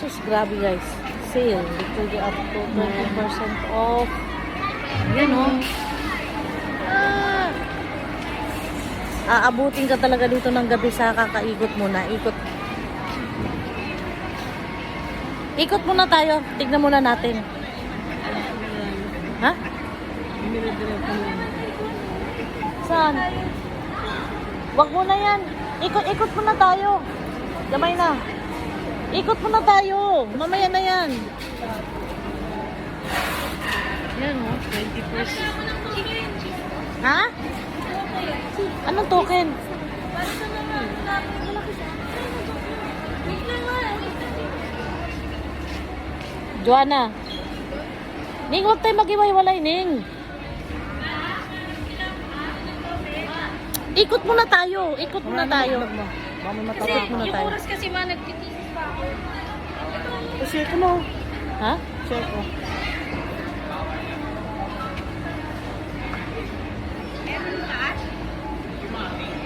Sus, grabe guys. Sale. Ito up to 20% off. Yan o. Aabutin ka talaga dito ng gabi sa kakaikot muna. Ikot muna tayo. Tignan muna natin. Ha? Saan? Wag mo na yan. Ikot muna tayo. Gamay na. Ikot muna tayo. Mamaya na yan. Yan o. 20%. Ha? Anong token? Joanna. Ning, huwag tayo mag-iwalay, Ning. Ikot muna tayo. Ikot muna tayo. Kasi muna yung tayo. oras kasi nagtitisis pa ako. Share ko mo. Ha? Share ko.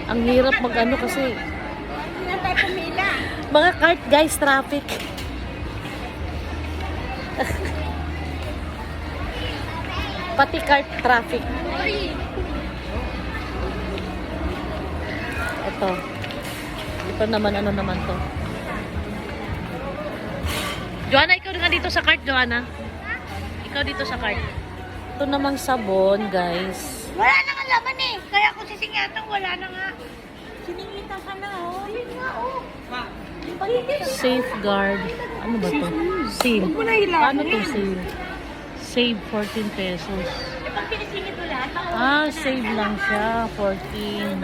Ang hirap mag-ano kasi. Hindi na tayo pumila. Mga cart guys, traffic. Pati cart traffic. Ito. Ito naman, ano naman to. Joanna, ikaw nga dito sa cart, Joanna. Ikaw dito sa cart. Ito namang sabon, guys. Wala na nga laman eh. Kaya kung sisingatan, wala na nga. Siningita ka na oh. Yun nga oh. Safeguard. Ano ba to? Sale. Huwag mo na ilangin. Paano to sale? Save 14 pesos. E pag pinisingit mo lahat, Save lang siya. 14.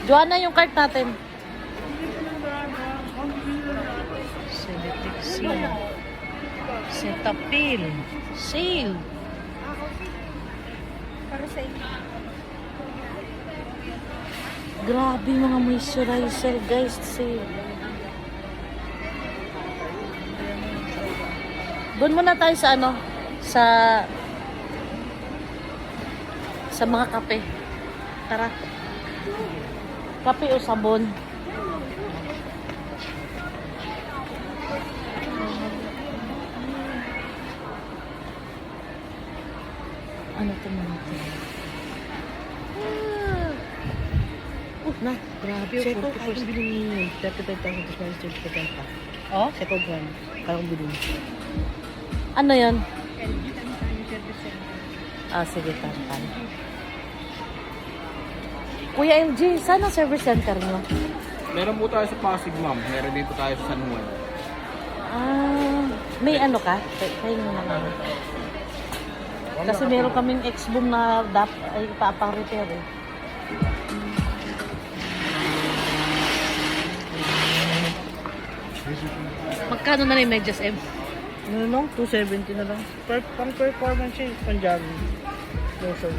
Joanna, yung card natin. Selective seal. Cetaphil. Sale. para sa inyo. Grabe mga moisturizer guys. Sale. Doon muna tayo sa ano? Sa mga kape. Tara. Kape o sabon. Ano ito mga ito? Na, grabe. Check ko, 40%. kaya kong bilhin 35,000 to 20% pa. Oh? Second one, kaya kong bilhin. Ano yun? LG, tantan yung service center. Sige, tantan. Kuya MG, saan ang service center nyo? Meron po tayo sa Pasig, ma'am. Meron dito tayo sa San Juan. May ano ka? Kayo muna kami. Kasi meron kaming ex-boom na ay ipapang-repair eh. Magkano na yung medyas, M? Ano lang? 270 na lang. Pang performance siya, pang jogging. Lotion.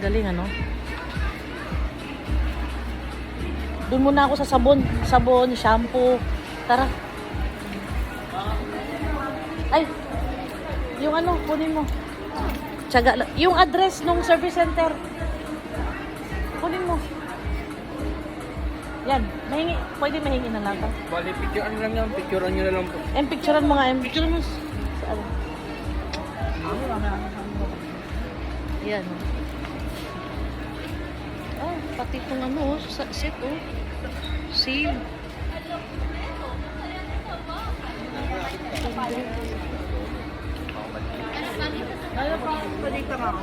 Galing ano? Doon muna ako sa sabon. Sabon, shampoo. Tara. Ay! Yung ano, kunin mo. Tiyaga lang. Yung address ng service center. Kunin mo. Yan. Mahingi. Pwede mahingi na lang ka. Bali, picturean lang yan. Picturean nyo na lang po. Picturean mo nga. Picturean mo. Saan? Yan. Pati itong ano, set oh. Seal. Ano pa? Pwede ka nga ako.